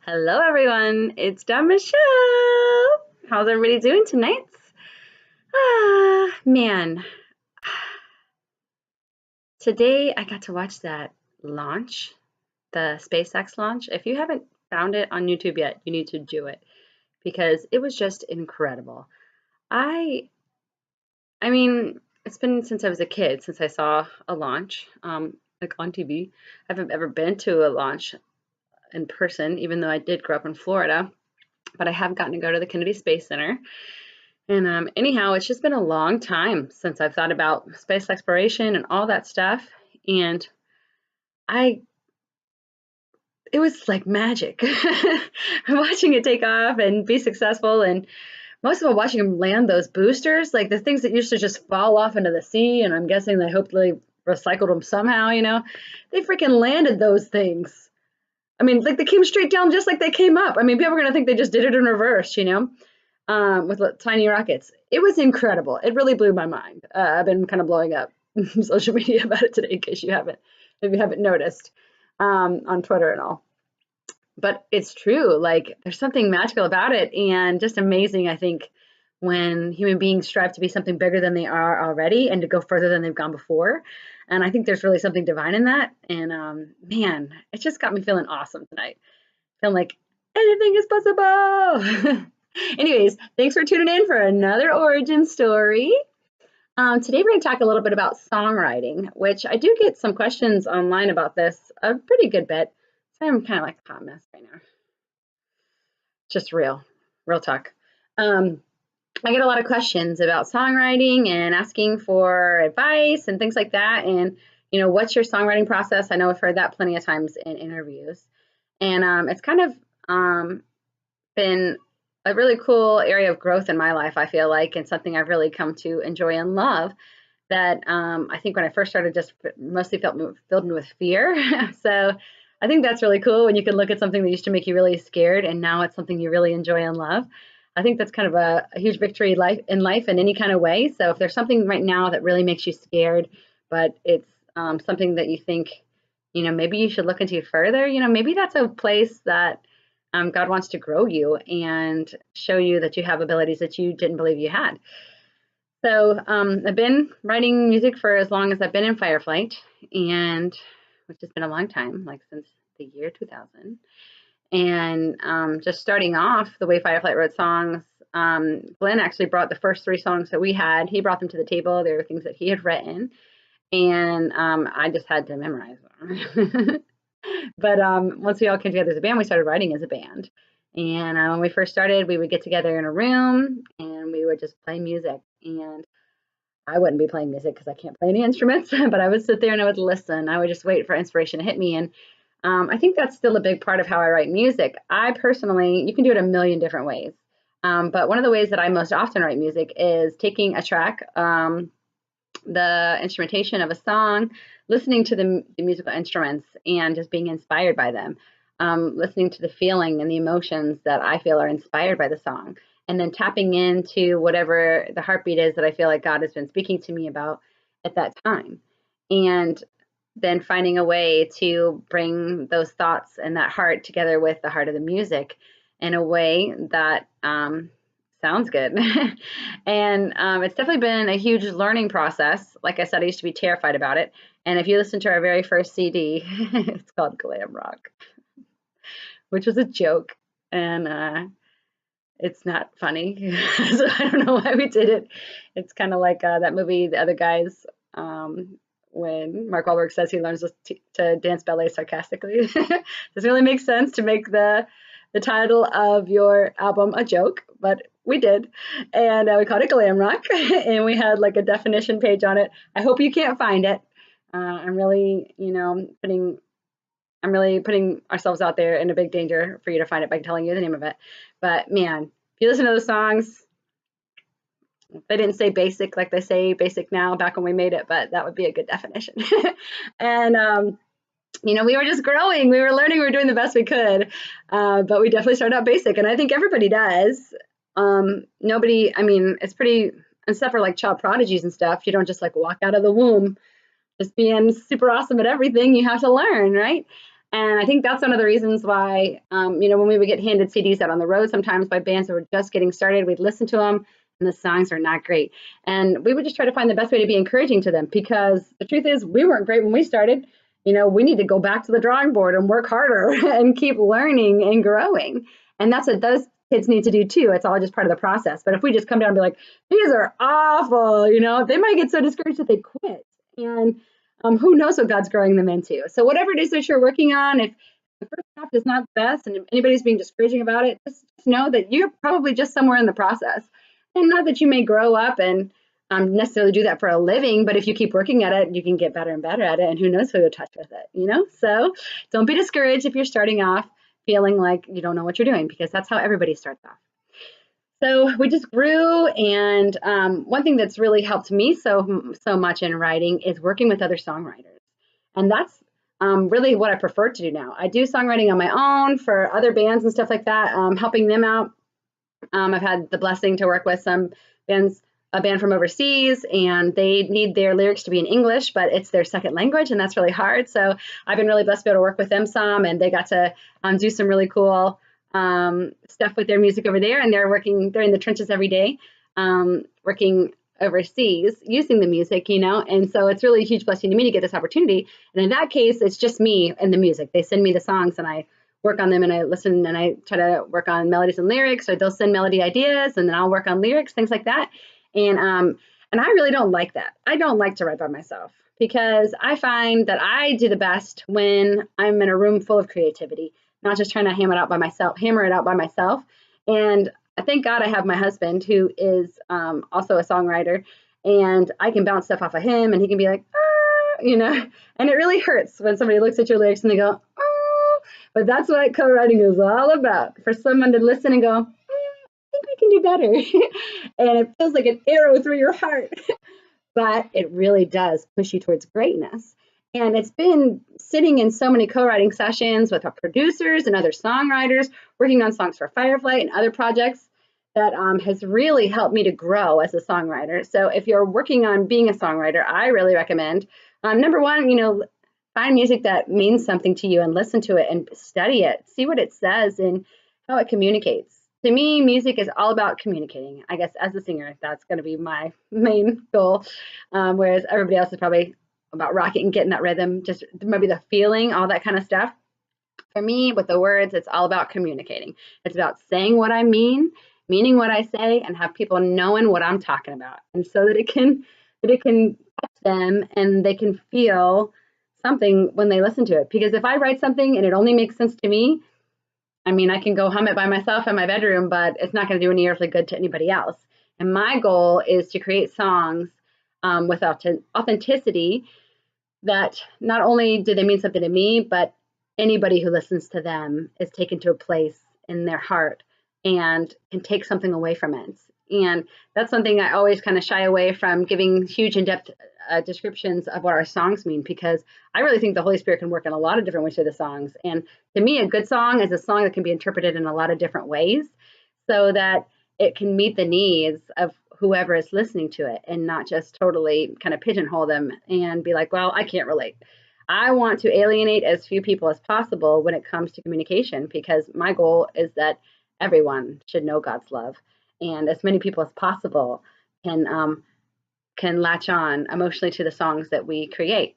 Hello, everyone. It's Dom Michelle. How's everybody doing tonight? Man, today I got to watch that launch, the SpaceX launch. If you haven't found it on YouTube yet, you need to do it because it was just incredible. I, I mean, it's been since I was a kid since I saw a launch, like on TV. I haven't ever been to a launch in person, even though I did grow up in Florida, but I have gotten to go to the Kennedy Space Center. And anyhow, it's just been a long time since I've thought about space exploration and all that stuff. And I, it was like magic watching it take off and be successful. And most of all, watching them land those boosters, like the things that used to just fall off into the sea. And I'm guessing they hopefully recycled them somehow, they freaking landed those things. I mean, like they came straight down just like they came up. I mean, people are going to think they just did it in reverse, with tiny rockets. It was incredible. It really blew my mind. I've been kind of blowing up social media about it today, in case if you haven't noticed, on Twitter and all. But it's true. Like there's something magical about it, and just amazing. I think when human beings strive to be something bigger than they are already, and to go further than they've gone before. And I think there's really something divine in that. And man, it just got me feeling awesome tonight. Feeling like anything is possible. Anyways, thanks for tuning in for another origin story. Today we're going to talk a little bit about songwriting, which I do get some questions online about this a pretty good bit. So I'm kind of like a hot mess right now. Just real talk. I get a lot of questions about songwriting and asking for advice and things like that. And, what's your songwriting process? I know I've heard that plenty of times in interviews. And it's kind of been a really cool area of growth in my life, I feel like, and something I've really come to enjoy and love that I think when I first started just mostly filled me with fear. So I think that's really cool when you can look at something that used to make you really scared and now it's something you really enjoy and love. I think that's kind of a huge victory in life in any kind of way. So if there's something right now that really makes you scared, but it's something that you think, maybe you should look into further, maybe that's a place that God wants to grow you and show you that you have abilities that you didn't believe you had. So I've been writing music for as long as I've been in firefight, and which has been a long time, like since the year 2000. And just starting off the way Fireflight wrote songs, Glenn actually brought the first 3 songs that we had. He brought them to the table. They were things that he had written, and I just had to memorize them. But once we all came together as a band, we started writing as a band. And when we first started, we would get together in a room and we would just play music. And I wouldn't be playing music because I can't play any instruments, but I would sit there and I would listen. I would just wait for inspiration to hit me. And I think that's still a big part of how I write music. I personally, you can do it a million different ways. But one of the ways that I most often write music is taking a track, the instrumentation of a song, listening to the musical instruments and just being inspired by them, listening to the feeling and the emotions that I feel are inspired by the song, and then tapping into whatever the heartbeat is that I feel like God has been speaking to me about at that time. And then finding a way to bring those thoughts and that heart together with the heart of the music in a way that sounds good. And it's definitely been a huge learning process. Like I said, I used to be terrified about it. And if you listen to our very first CD, it's called Glam Rock, which was a joke. And it's not funny. So I don't know why we did it. It's kind of like that movie, The Other Guys, when Mark Wahlberg says he learns to dance ballet sarcastically. Doesn't really make sense to make the title of your album a joke, but we did. And we called it Glam Rock, and we had like a definition page on it. I hope you can't find it. I'm really, putting ourselves out there in a big danger for you to find it by telling you the name of it. But man, if you listen to those songs, they didn't say basic like they say basic now back when we made it, but that would be a good definition. And we were just growing, we were learning, we were doing the best we could, but we definitely started out basic, and I think everybody does. It's pretty, except for like child prodigies and stuff, you don't just like walk out of the womb just being super awesome at everything. You have to learn, right? And I think that's one of the reasons why, when we would get handed CDs out on the road sometimes by bands that were just getting started, we'd listen to them and the songs are not great. And we would just try to find the best way to be encouraging to them, because the truth is we weren't great when we started. We need to go back to the drawing board and work harder and keep learning and growing. And that's what those kids need to do too. It's all just part of the process. But if we just come down and be like, these are awful, they might get so discouraged that they quit. And who knows what God's growing them into. So whatever it is that you're working on, if the first draft is not the best and if anybody's being discouraging about it, just know that you're probably just somewhere in the process. And not that you may grow up and necessarily do that for a living, but if you keep working at it, you can get better and better at it, and who knows who you'll touch with it, So don't be discouraged if you're starting off feeling like you don't know what you're doing, because that's how everybody starts off. So we just grew, and one thing that's really helped me so much in writing is working with other songwriters. And that's really what I prefer to do now. I do songwriting on my own for other bands and stuff like that, helping them out. I've had the blessing to work with some bands, a band from overseas, and they need their lyrics to be in English, but it's their second language, and that's really hard. So I've been really blessed to be able to work with them some, and they got to do some really cool stuff with their music over there, and they're in the trenches every day, working overseas using the music, and so it's really a huge blessing to me to get this opportunity. And in that case, it's just me and the music. They send me the songs and I work on them, and I listen, and I try to work on melodies and lyrics, or they'll send melody ideas and then I'll work on lyrics, things like that. And I really don't like that. I don't like to write by myself, because I find that I do the best when I'm in a room full of creativity, not just trying to hammer it out by myself. And I thank God I have my husband, who is also a songwriter, and I can bounce stuff off of him, and he can be like, and it really hurts when somebody looks at your lyrics and they go, oh, but that's what co-writing is all about, for someone to listen and go, I think we can do better. And it feels like an arrow through your heart, but it really does push you towards greatness. And it's been sitting in so many co-writing sessions with our producers and other songwriters, working on songs for Fireflight and other projects, that has really helped me to grow as a songwriter. So if you're working on being a songwriter, I really recommend, number one, find music that means something to you and listen to it and study it, see what it says and how it communicates. To me, music is all about communicating. I guess as a singer, that's going to be my main goal, whereas everybody else is probably about rocking and getting that rhythm, just maybe the feeling, all that kind of stuff. For me, with the words, it's all about communicating. It's about saying what I mean, meaning what I say, and have people knowing what I'm talking about, and so that it can touch them and they can feel something when they listen to it. Because if I write something and it only makes sense to me, I mean, I can go hum it by myself in my bedroom, but it's not going to do any earthly good to anybody else. And my goal is to create songs with authenticity, that not only do they mean something to me, but anybody who listens to them is taken to a place in their heart and can take something away from it. And that's something I always kind of shy away from, giving huge in-depth descriptions of what our songs mean, because I really think the Holy Spirit can work in a lot of different ways through the songs. And to me, a good song is a song that can be interpreted in a lot of different ways, so that it can meet the needs of whoever is listening to it, and not just totally kind of pigeonhole them and be like, well, I can't relate. I want to alienate as few people as possible when it comes to communication, because my goal is that everyone should know God's love, and as many people as possible can latch on emotionally to the songs that we create.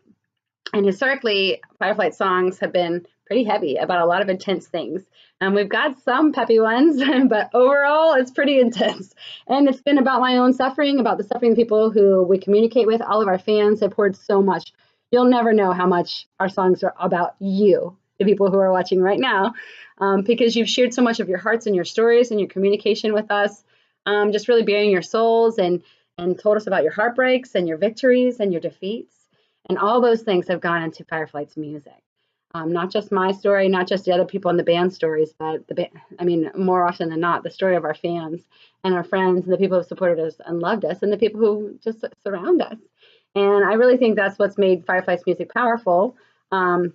And historically, Fireflight songs have been pretty heavy about a lot of intense things. We've got some peppy ones, but overall, it's pretty intense. And it's been about my own suffering, about the suffering of people who we communicate with. All of our fans have poured so much. You'll never know how much our songs are about you, the people who are watching right now, because you've shared so much of your hearts and your stories and your communication with us, just really bearing your souls and told us about your heartbreaks and your victories and your defeats. And all those things have gone into Fireflight's music. Not just my story, not just the other people in the band stories, but more often than not, the story of our fans and our friends and the people who supported us and loved us and the people who just surround us. And I really think that's what's made Fireflight's music powerful. Or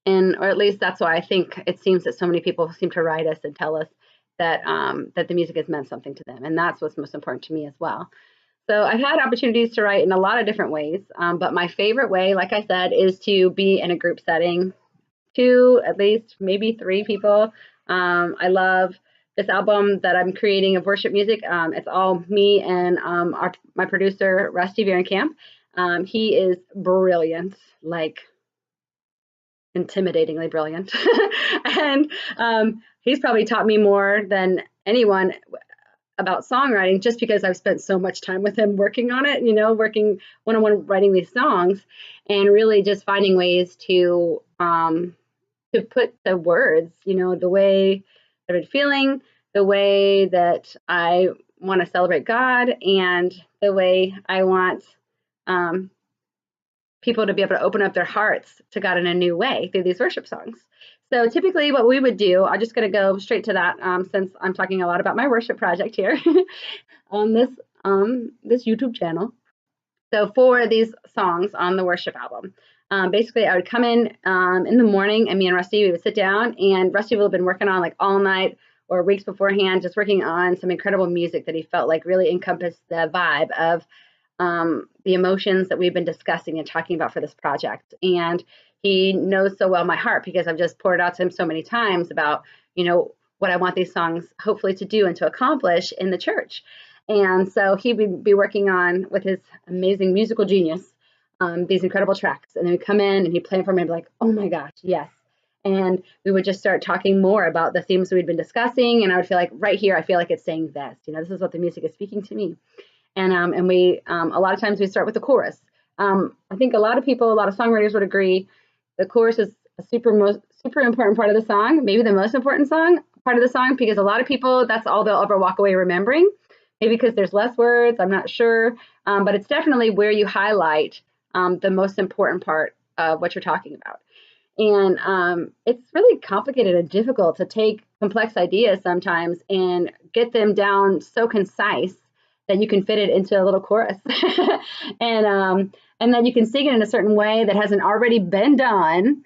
at least that's why I think it seems that so many people seem to write us and tell us that the music has meant something to them. And that's what's most important to me as well. So I've had opportunities to write in a lot of different ways, but my favorite way, like I said, is to be in a group setting, two, at least maybe three people. I love this album that I'm creating of worship music. It's all me and my producer, Rusty Camp. He is brilliant, like intimidatingly brilliant. And he's probably taught me more than anyone about songwriting, just because I've spent so much time with him working on it, working one-on-one writing these songs, and really just finding ways to put the words, the way that I'm feeling, the way that I want to celebrate God, and the way I want people to be able to open up their hearts to God in a new way through these worship songs. So typically what we would do, I'm just going to go straight to that since I'm talking a lot about my worship project here on this YouTube channel. So for these songs on the worship album, basically I would come in the morning, and me and Rusty, we would sit down, and Rusty would have been working on like all night or weeks beforehand, just working on some incredible music that he felt like really encompassed the vibe of the emotions that we've been discussing and talking about for this project. And he knows so well my heart, because I've just poured out to him so many times about, what I want these songs hopefully to do and to accomplish in the church. And so he would be working on, with his amazing musical genius, these incredible tracks. And then he'd come in and he'd play them for me and be like, oh my gosh, yes. And we would just start talking more about the themes we'd been discussing. And I would feel like right here, I feel like it's saying this, this is what the music is speaking to me. And we, a lot of times we start with the chorus. I think a lot of songwriters would agree, the chorus is a super important part of the song, maybe the most important part of the song, because a lot of people, that's all they'll ever walk away remembering. Maybe because there's less words, I'm not sure, but it's definitely where you highlight the most important part of what you're talking about. And it's really complicated and difficult to take complex ideas sometimes and get them down so concise that you can fit it into a little chorus. And then you can sing it in a certain way that hasn't already been done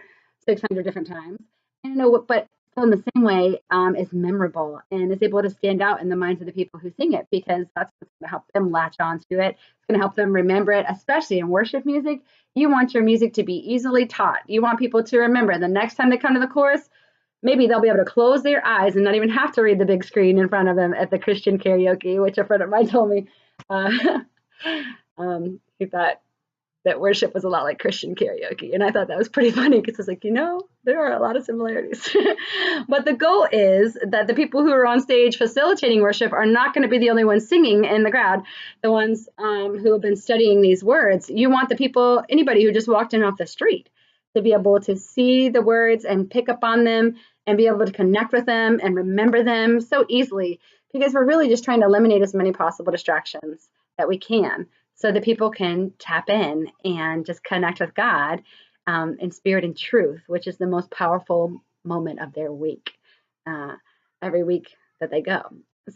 600 different times. But in the same way is memorable and is able to stand out in the minds of the people who sing it, because that's what's going to help them latch onto it. It's going to help them remember it, especially in worship music. You want your music to be easily taught. You want people to remember the next time they come to the chorus, maybe they'll be able to close their eyes and not even have to read the big screen in front of them at the Christian karaoke, which a friend of mine told me. He thought that worship was a lot like Christian karaoke. And I thought that was pretty funny, because it's like, there are a lot of similarities. But the goal is that the people who are on stage facilitating worship are not going to be the only ones singing in the crowd, the ones who have been studying these words. You want the people, anybody who just walked in off the street, to be able to see the words and pick up on them and be able to connect with them and remember them so easily, because we're really just trying to eliminate as many possible distractions that we can, so that people can tap in and just connect with God in spirit and truth, which is the most powerful moment of their week, every week that they go.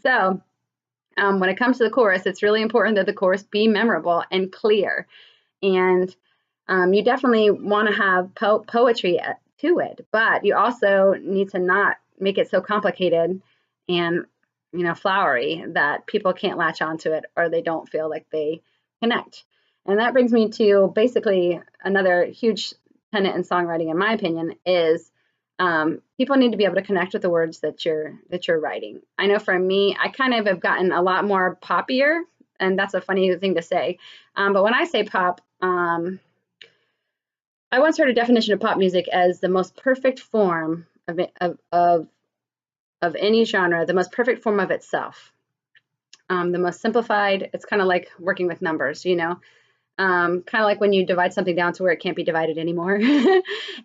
So when it comes to the chorus, it's really important that the chorus be memorable and clear. And you definitely want to have poetry to it, but you also need to not make it so complicated and flowery that people can't latch onto it, or they don't feel like they connect. And that brings me to basically another huge tenet in songwriting, in my opinion, is people need to be able to connect with the words that you're writing. I know for me, I kind of have gotten a lot more poppier, and that's a funny thing to say. But when I say pop, I once heard a definition of pop music as the most perfect form of any genre, the most perfect form of itself. The most simplified. It's kind of like working with numbers, kind of like when you divide something down to where it can't be divided anymore.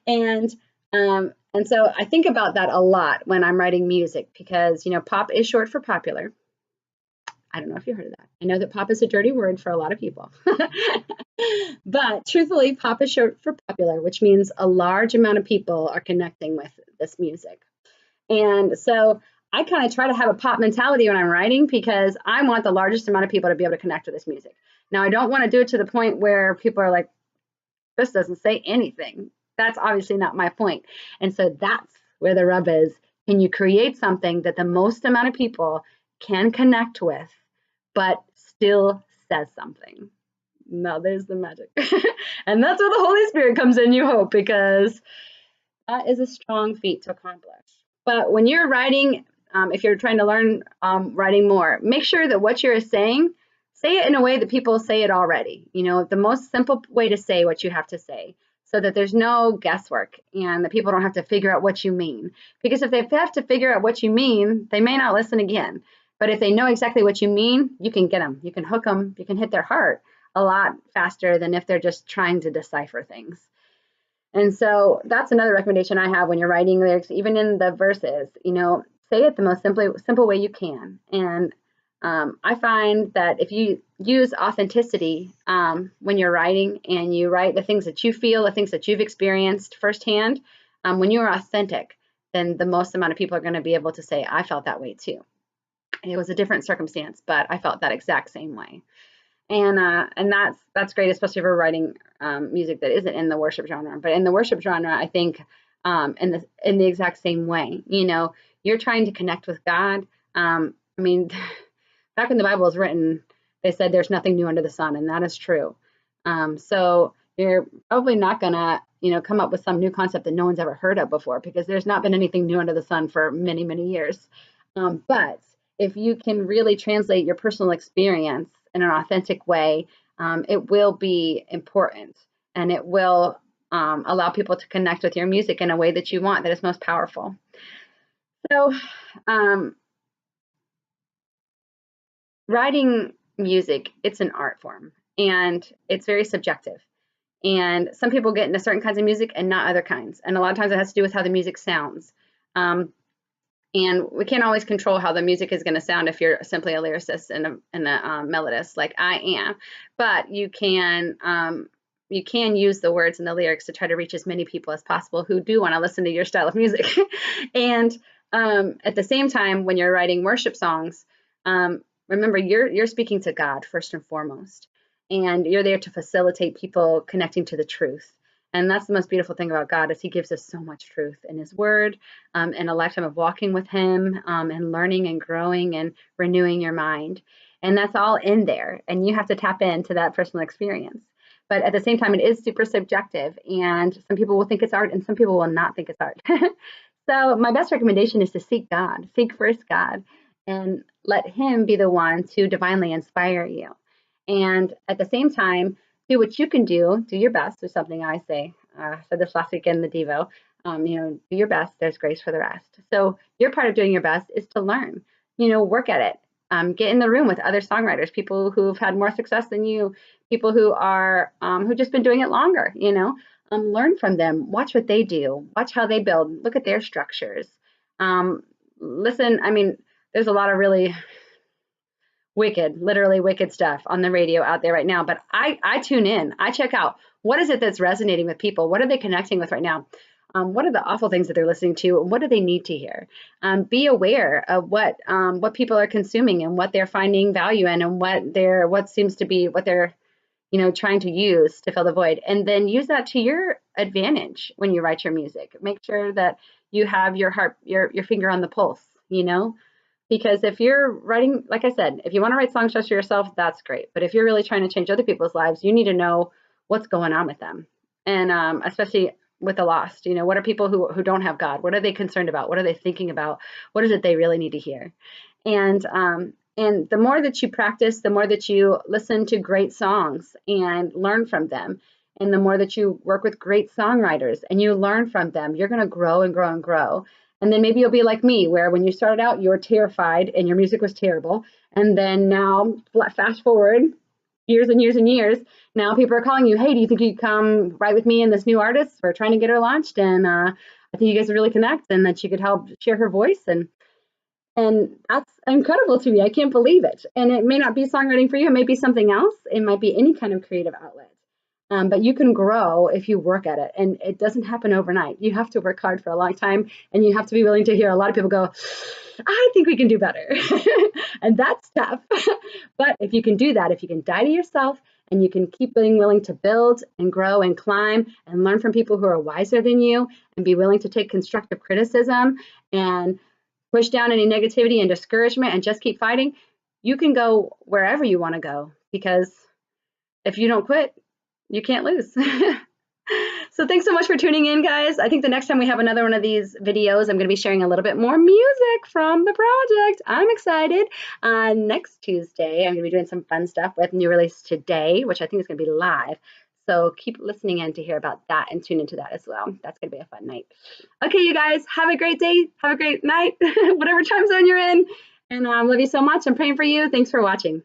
And so I think about that a lot when I'm writing music, because pop is short for popular. I don't know if you heard of that. I know that pop is a dirty word for a lot of people. But truthfully, pop is short for popular, which means a large amount of people are connecting with this music. And so I kind of try to have a pop mentality when I'm writing, because I want the largest amount of people to be able to connect with this music. Now, I don't want to do it to the point where people are like, this doesn't say anything. That's obviously not my point. And so that's where the rub is. Can you create something that the most amount of people can connect with, but still says something? Now there's the magic. And that's where the Holy Spirit comes in, you hope, because That is a strong feat to accomplish. But when you're writing, if you're trying to learn writing more, make sure that what you're saying, say it in a way that people say it already. You know, the most simple way to say what you have to say so that there's no guesswork and that people don't have to figure out what you mean. Because if they have to figure out what you mean, they may not listen again. But if they know exactly what you mean, you can get them, you can hook them, you can hit their heart a lot faster than if they're just trying to decipher things. And so that's another recommendation I have when you're writing lyrics, even in the verses, you know, say it the most simple way you can. And I find that if you use authenticity when you're writing and you write the things that you feel, the things that you've experienced firsthand, when you're authentic, then the most amount of people are going to be able to say, I felt that way too. It was a different circumstance, but I felt that exact same way. And that's great, especially if we're writing music that isn't in the worship genre. But in the worship genre, I think in the exact same way, you know, you're trying to connect with God. I mean, back when the Bible was written, they said there's nothing new under the sun, and that is true. So you're probably not gonna, you know, come up with some new concept that no one's ever heard of before, because there's not been anything new under the sun for many, many years. But if you can really translate your personal experience in an authentic way, it will be important, and it will allow people to connect with your music in a way that you want, that is most powerful. So writing music, it's an art form, and it's very subjective. And some people get into certain kinds of music and not other kinds. And a lot of times it has to do with how the music sounds. And we can't always control how the music is going to sound if you're simply a lyricist and a melodist like I am. But you can use the words and the lyrics to try to reach as many people as possible who do want to listen to your style of music. And at the same time, when you're writing worship songs, remember you're speaking to God first and foremost, and you're there to facilitate people connecting to the truth. And that's the most beautiful thing about God, is he gives us so much truth in his word, and a lifetime of walking with him, and learning and growing and renewing your mind. And that's all in there. And you have to tap into that personal experience. But at the same time, it is super subjective, and some people will think it's art and some people will not think it's art. So my best recommendation is to seek God, seek first God, and let him be the one to divinely inspire you. And at the same time, do what you can do your best, is something I say. I said this last week in the Devo. You know, do your best, there's grace for the rest. So your part of doing your best is to learn, you know, work at it. Get in the room with other songwriters, people who've had more success than you, people who are who've just been doing it longer, you know. Learn from them, watch what they do, watch how they build, look at their structures. Listen, I mean, there's a lot of really wicked, literally wicked stuff on the radio out there right now. But I tune in, I check out, what is it that's resonating with people? What are they connecting with right now? What are the awful things that they're listening to? What do they need to hear? Be aware of what people are consuming and what they're finding value in, and what seems to be what they're, you know, trying to use to fill the void. And then use that to your advantage when you write your music. Make sure that you have your heart, your finger on the pulse, you know. Because if you're writing, like I said, if you want to write songs just for yourself, that's great. But if you're really trying to change other people's lives, you need to know what's going on with them. And especially with the lost, you know, what are people who don't have God? What are they concerned about? What are they thinking about? What is it they really need to hear? And the more that you practice, the more that you listen to great songs and learn from them, and the more that you work with great songwriters and you learn from them, you're going to grow and grow and grow. And then maybe you'll be like me, where when you started out, you were terrified and your music was terrible. And then now, fast forward years and years and years, now people are calling you, hey, do you think you could come write with me and this new artist? We're trying to get her launched. And I think you guys would really connect, and that you could help share her voice. And that's incredible to me. I can't believe it. And it may not be songwriting for you. It may be something else. It might be any kind of creative outlet. But you can grow if you work at it. And it doesn't happen overnight. You have to work hard for a long time. And you have to be willing to hear a lot of people go, I think we can do better. And that's tough. But if you can do that, if you can die to yourself, and you can keep being willing to build and grow and climb and learn from people who are wiser than you, and be willing to take constructive criticism and push down any negativity and discouragement and just keep fighting, you can go wherever you want to go, because if you don't quit, you can't lose. So So thanks so much for tuning in, guys. I think the next time we have another one of these videos, I'm going to be sharing a little bit more music from the project. I'm excited. Next Tuesday, I'm going to be doing some fun stuff with new release today, which I think is going to be live. So keep listening in to hear about that and tune into that as well. That's going to be a fun night. Okay, you guys, have a great day. Have a great night, whatever time zone you're in. And love you so much. I'm praying for you. Thanks for watching.